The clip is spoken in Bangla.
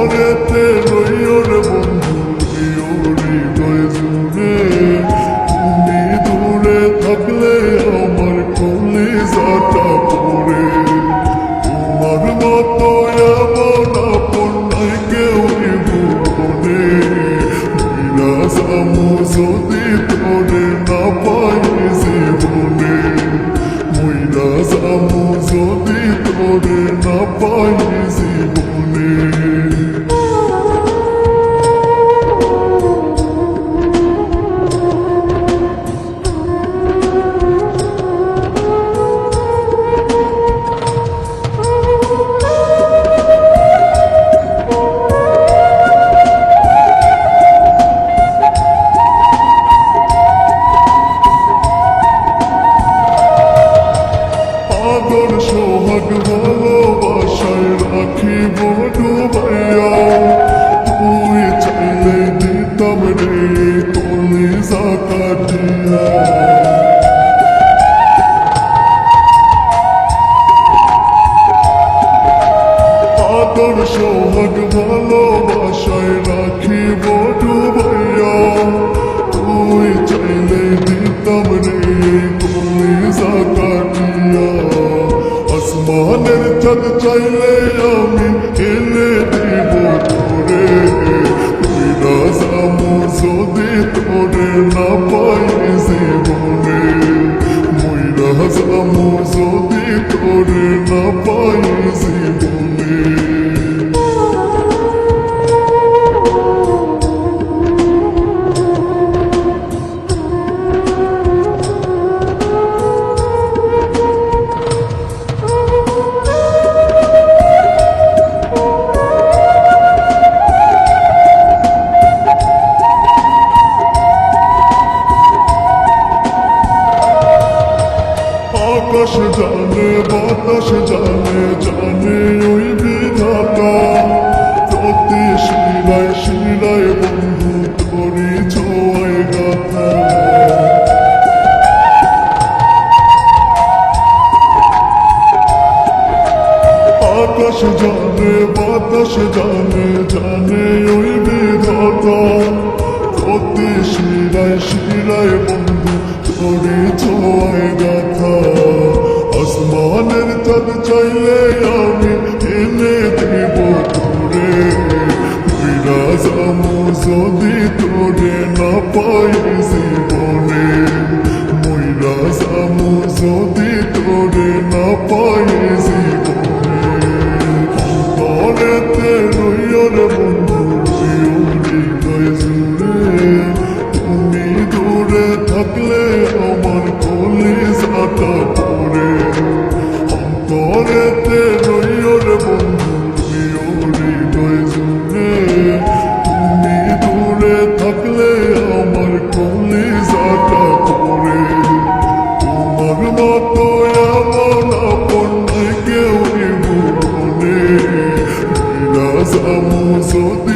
অন্তরেতে রইও রে বন্ধু প্রিয় হৃদয় জুড়ে। তুমি দূরে থাকলে আমার কলিজাটা পড়ে। তোমার মতো এমন আপন নাই কেউ ভুবনে। মইরা যামু যদি তোরে না পাই জীবনে। মইরা যামু যদি তোরে না পাই জীবনে। আদর সোহাগ ভালোবাসায় রাখিব ডুবাইয়া। তুই চাইলে দিতাম রে কলিজা কাটিয়া। আদর সোহাগ ভালোবাসায় রাখিব ডুবাইয়া। তুই চাইলে দিতাম রে কলিজা কাটিয়া। আসমানের চাঁদ চাইলে আমি এনে দিব তোরে। মইরা যামু যদি তোরে না পাই জীবনে। মইরা যামু যদি তোরে না পাই জীবনে। আকাশ জানে বাতাস জানে জানে ওই বিধাতা। প্রতি শিরায় শিরায় বন্ধু তোরি ছোঁয়ায় গাথা। আকাশ জানে বাতাস জানে জানে ওই বিধাতা। প্রতি শিরায় শিরায় বন্ধু তোরি ছোঁয়ায় গাথা। আসমানের চাঁদ চাইলে আমি এনে দিব তোরে। মইরা যামু যদি তোরে না পাই জীবনে। মইরা যামু যদি তোরে না পাই জীবনে। অন্তরেতে রইও রে বন্ধু প্রিয় হৃদয় জুড়ে। তুমি দূরে থাকলে আমার কলিজাটা পড়ে। অন্তরেতে রইও রে বন্ধু প্রিয় হৃদয় জুড়ে। তুমি দূরে থাকলে আমার কলিজাটা পড়ে। তোমার মতো এমন আপন নাই কেউ ভুবনে। মইরা যামু যদি